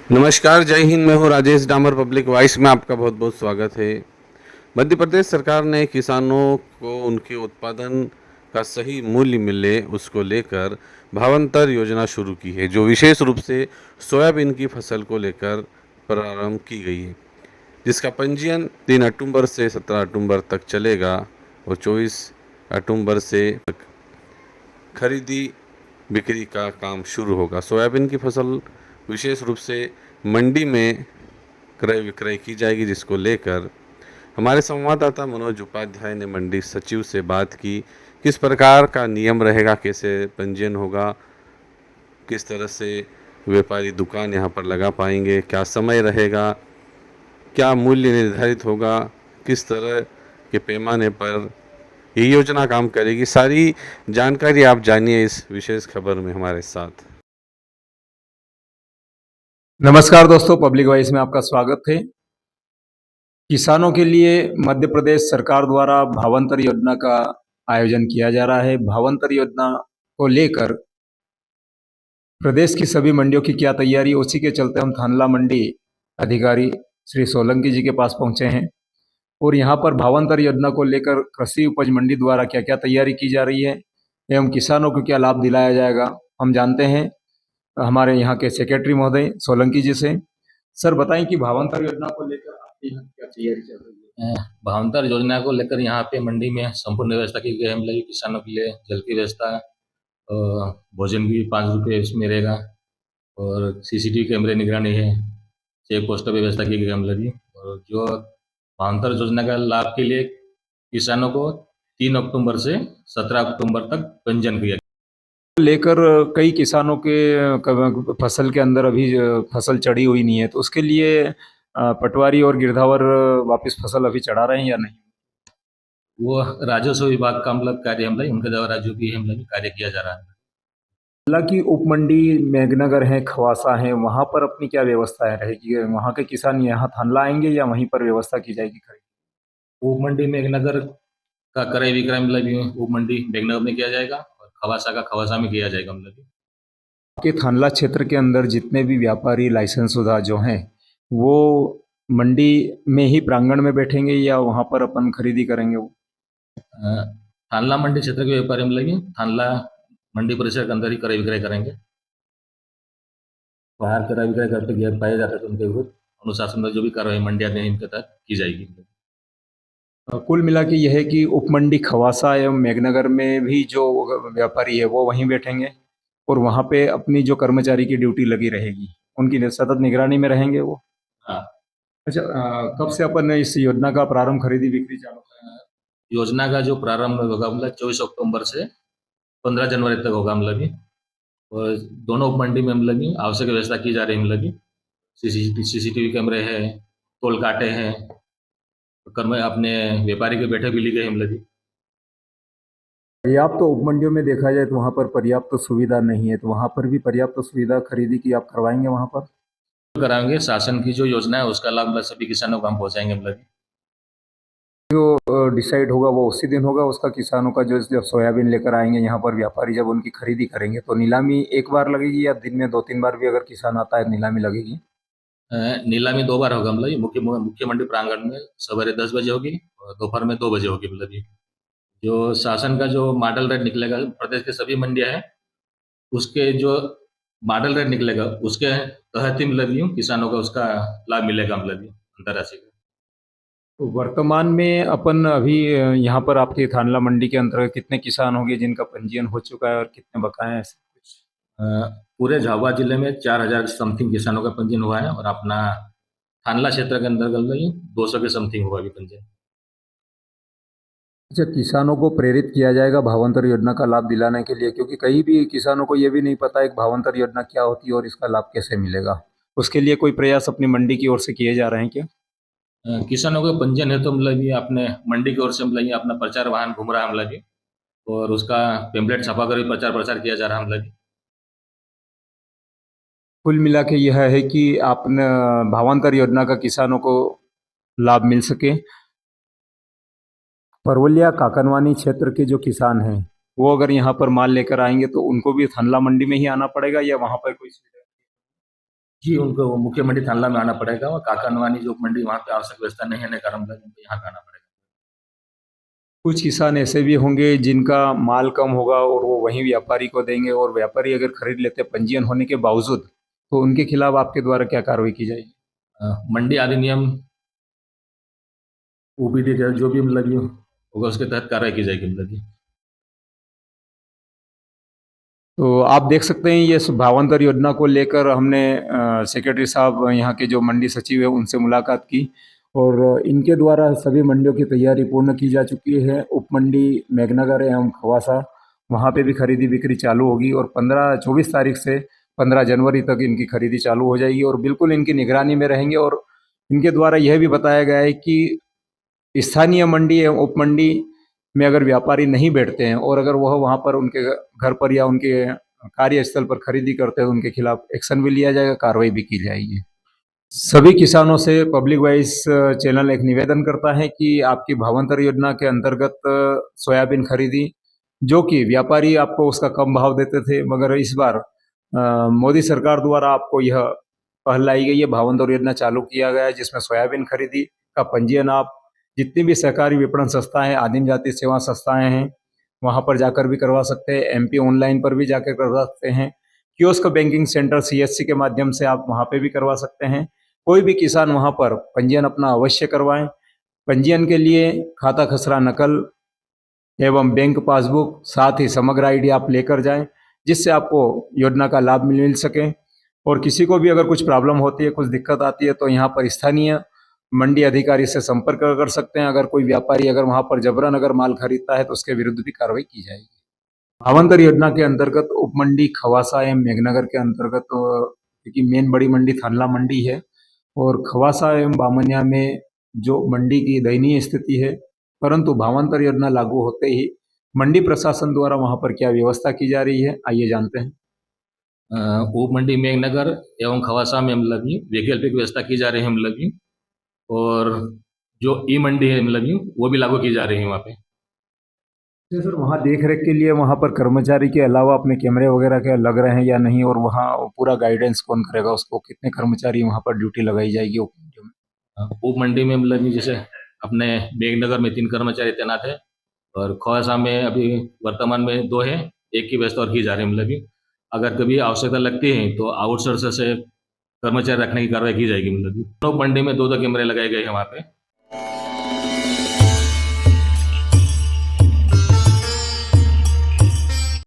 नमस्कार, जय हिंद। मैं हूँ राजेश डामर। पब्लिक वॉइस में आपका बहुत बहुत स्वागत है। मध्य प्रदेश सरकार ने किसानों को उनके उत्पादन का सही मूल्य मिले उसको लेकर भावांतर योजना शुरू की है, जो विशेष रूप से सोयाबीन की फसल को लेकर प्रारंभ की गई है, जिसका पंजीयन 3 अक्टूबर से 17 अक्टूबर तक चलेगा और 24 अक्टूबर से खरीदी बिक्री का काम शुरू होगा। सोयाबीन की फसल विशेष रूप से मंडी में क्रय विक्रय की जाएगी, जिसको लेकर हमारे संवाददाता मनोज उपाध्याय ने मंडी सचिव से बात की। किस प्रकार का नियम रहेगा, कैसे पंजीयन होगा, किस तरह से व्यापारी दुकान यहाँ पर लगा पाएंगे, क्या समय रहेगा, क्या मूल्य निर्धारित होगा, किस तरह के पैमाने पर ये योजना काम करेगी, सारी जानकारी आप जानिए इस विशेष खबर में हमारे साथ। नमस्कार दोस्तों, पब्लिक वॉइस में आपका स्वागत है। किसानों के लिए मध्य प्रदेश सरकार द्वारा भावांतर योजना का आयोजन किया जा रहा है। भावांतर योजना को लेकर प्रदेश की सभी मंडियों की क्या तैयारी, उसी के चलते हम थानला मंडी अधिकारी श्री सोलंकी जी के पास पहुंचे हैं और यहाँ पर भावांतर योजना को लेकर कृषि उपज मंडी द्वारा क्या क्या तैयारी की जा रही है एवं किसानों को क्या लाभ दिलाया जाएगा, हम जानते हैं हमारे यहाँ के सेक्रेटरी महोदय सोलंकी जी से। सर बताएं कि भावांतर योजना को लेकर आपकी यहाँ क्या तैयारी चल रही है। भावांतर योजना को लेकर यहाँ पे मंडी में संपूर्ण व्यवस्था की गई है। मतलब किसानों के लिए जल की व्यवस्था, भोजन भी 5 रुपये इसमें रहेगा और सीसीटीवी कैमरे निगरानी है, चेक पोस्ट की व्यवस्था की गई है। मतलब और जो भावांतर योजना का लाभ के लिए किसानों को 3 अक्टूबर से 17 अक्टूबर तक पंजीयन किया लेकर कई किसानों के फसल के अंदर अभी फसल चढ़ी हुई नहीं है, तो उसके लिए पटवारी और गिरदावर वापस फसल अभी चढ़ा रहे हैं या नहीं। वो राजस्व विभाग का मतलब कार्य मतलब उनके द्वारा जो भी है मतलब कार्य किया जा रहा है। हालांकि उपमंडी मेघनगर है, खवासा है, वहां पर अपनी क्या व्यवस्था है रहेगी, वहां के किसान यहाँ थानला आएंगे या वहीं पर व्यवस्था की जाएगी खरीद। उप मंडी मेघनगर का क्रय विक्रय मतलब उप मंडी मेघनगर में किया जाएगा और खवासा का खवासा में किया जाएगा। मतलब आपके थानला क्षेत्र के अंदर जितने भी व्यापारी लाइसेंसशुदा जो हैं वो मंडी में ही प्रांगण में बैठेंगे या वहां पर अपन खरीदी करेंगे वो। थानला मंडी क्षेत्र के व्यापारी मतलब थानला मंडी परिसर के अंदर ही क्रय विक्रय करेंगे। बाहर क्रय विक्रय करते गैर पाए जाते तो उनके विरुद्ध अनुशासन में जो भी कार्रवाई मंडिया में इनके तहत की जाएगी। कुल मिला के यह है कि उपमंडी खवासा एवं मेघनगर में भी जो व्यापारी है वो वहीं बैठेंगे और वहां पे अपनी जो कर्मचारी की ड्यूटी लगी रहेगी, उनकी सतत निगरानी में रहेंगे वो। हाँ, अच्छा, कब से अपन इस योजना का प्रारंभ खरीदी बिक्री चालू करेंगे। योजना का जो प्रारंभ होगा मतलब 24 अक्टूबर से 15 जनवरी तक होगा। मतलब और दोनों उपमंडी में मतलब आवश्यक व्यवस्था की जा रही है। मतलब सीसीटीवी कैमरे हैं, टोल काटे हैं, कर्म अपने व्यापारी के बैठक भी ली गई। मतलब पर्याप्त तो उपमंडियों में देखा जाए तो वहां पर पर्याप्त तो सुविधा नहीं है, तो वहां पर भी पर्याप्त सुविधा खरीदी की आप करवाएंगे वहां पर। कराएंगे। शासन की जो योजना है उसका लाभ मतलब सभी किसानों को हम पहुंचाएंगे। मतलब जो डिसाइड होगा वो उसी दिन होगा उसका, किसानों का जो जब सोयाबीन लेकर आएंगे यहाँ पर व्यापारी जब उनकी खरीदी करेंगे तो नीलामी एक बार लगेगी या दिन में 2-3 बार भी अगर किसान आता है नीलामी लगेगी। नीलामी 2 बार होगा। मतलब मुख्य मंडी प्रांगण में सवेरे 10 बजे होगी और दोपहर में 2 बजे होगी। मतलब जो शासन का जो मॉडल रेट निकलेगा प्रदेश के सभी मंडियां हैं उसके जो मॉडल रेट निकलेगा उसके तहत ही मतलब किसानों का उसका लाभ मिलेगा। मतलब अंतरराष्ट्रीय का तो वर्तमान में अपन अभी यहाँ पर आपके थानला मंडी के अंतर्गत कितने किसान होंगे जिनका पंजीयन हो चुका है और कितने बकाए हैं ऐसे कुछ। अ, पूरे झाबुआ जिले में 4,000 समथिंग किसानों का पंजीयन हुआ है और अपना थानला क्षेत्र के अंतर्गत में 200 के समथिंग हुआ अभी पंजीयन। अच्छा, किसानों को प्रेरित किया जाएगा भावांतर योजना का लाभ दिलाने के लिए, क्योंकि कई भी किसानों को ये भी नहीं पता है कि भावांतर योजना क्या होती है और इसका लाभ कैसे मिलेगा। उसके लिए कोई प्रयास अपनी मंडी की ओर से किए जा रहे हैं क्या। किसानों का पंजीयन है तो मतलब अपने मंडी की ओर से मतलब अपना प्रचार वाहन घूम रहा है। मतलब और उसका पेम्पलेट छपा कर भी प्रचार प्रसार किया जा रहा है। मतलब कुल मिला के यह है कि आपने भावांतर योजना का किसानों को लाभ मिल सके। परवलिया काकनवानी क्षेत्र के जो किसान हैं वो अगर यहाँ पर माल लेकर आएंगे तो उनको भी थानला मंडी में ही आना पड़ेगा या वहाँ पर कोई सुविधा। जी, उनको मुख्य मंडी थानला में आना पड़ेगा और काकानवानी जो मंडी वहाँ पे आवश्यक व्यवस्था नहीं होने के कारण उनको यहाँ पे आना पड़ेगा। कुछ किसान ऐसे भी होंगे जिनका माल कम होगा और वो वहीं व्यापारी को देंगे, और व्यापारी अगर खरीद लेते पंजीयन होने के बावजूद, तो उनके खिलाफ आपके द्वारा क्या कार्रवाई की जाएगी? मंडी अधिनियम ओपीडी का जो भी मतलब ये होगा उसके तहत कार्रवाई की जाएगी मतलब जी। तो आप देख सकते हैं ये भावांतर योजना को लेकर हमने सेक्रेटरी साहब यहाँ के जो मंडी सचिव है उनसे मुलाकात की, और इनके द्वारा सभी मंडियों की तैयारी पूर्ण की जा चुकी है। उप मंडी मेघनगर एवं खवासा, वहाँ पे भी खरीदी बिक्री चालू होगी, और 24 तारीख से 15 जनवरी तक इनकी खरीदी चालू हो जाएगी, और बिल्कुल इनकी निगरानी में रहेंगे। और इनके द्वारा यह भी बताया गया है कि स्थानीय मंडी एवं उप मंडी में अगर व्यापारी नहीं बैठते हैं और अगर वह वहाँ पर उनके घर पर या उनके कार्यस्थल पर खरीदी करते हैं तो उनके खिलाफ एक्शन भी लिया जाएगा, कार्रवाई भी की जाएगी। सभी किसानों से पब्लिक वॉइस चैनल एक निवेदन करता है कि आपकी भावांतर योजना के अंतर्गत सोयाबीन खरीदी, जो कि व्यापारी आपको उसका कम भाव देते थे, मगर इस बार मोदी सरकार द्वारा आपको यह पहल लाई गई है, भावांतर योजना चालू किया गया है, जिसमें सोयाबीन खरीदी का पंजीयन आप जितनी भी सहकारी विपणन संस्थाएं, आदिम जाति सेवा संस्थाएं हैं, वहां पर जाकर भी करवा सकते हैं। एमपी ऑनलाइन पर भी जाकर करवा सकते हैं। कियोस्क बैंकिंग सेंटर सीएससी के माध्यम से आप वहां पे भी करवा सकते हैं। कोई भी किसान वहां पर पंजीयन अपना अवश्य करवाएं। पंजीयन के लिए खाता खसरा नकल एवं बैंक पासबुक, साथ ही समग्र आईडी आप लेकर जाएं, जिससे आपको योजना का लाभ मिल सके। और किसी को भी अगर कुछ प्रॉब्लम होती है, कुछ दिक्कत आती है, तो यहाँ पर स्थानीय मंडी अधिकारी से संपर्क कर सकते हैं। अगर कोई व्यापारी अगर वहां पर जबरन अगर माल खरीदता है तो उसके विरुद्ध भी कार्रवाई की जाएगी। भावांतर योजना के अंतर्गत उप मंडी खवासा एवं मेघनगर के अंतर्गत, क्योंकि मेन बड़ी मंडी थानला मंडी है, और खवासा एवं बामनिया में जो मंडी की दयनीय स्थिति है, परंतु भावांतर योजना लागू होते ही मंडी प्रशासन द्वारा वहां पर क्या व्यवस्था की जा रही है, आइए जानते हैं। उप मंडी मेघनगर एवं खवासा में मतलब ये वैकल्पिक व्यवस्था की जा रही है मतलब ये, और जो ई मंडी है मतलब ये वो भी लागू की जा रही है वहाँ पे। तो सर वहाँ देख रेख के लिए वहाँ पर कर्मचारी के अलावा अपने कैमरे वगैरह के लग रहे हैं या नहीं, और वहाँ पूरा गाइडेंस कौन करेगा उसको, कितने कर्मचारी वहाँ पर ड्यूटी लगाई जाएगी उप मंडी में? उप मंडी में मतलब ये जैसे अपने मेघनगर में 3 कर्मचारी तैनात है और खवासा में अभी वर्तमान में 2 है, एक की व्यवस्था और की जा रही है मतलब ये। अगर कभी आवश्यकता लगती है तो आउटसोर्सर से कर्मचारी रखने की कार्रवाई की जाएगी मतलब ये। उप मंडी में 2-2 कैमरे लगाए गए हैं वहाँ पे।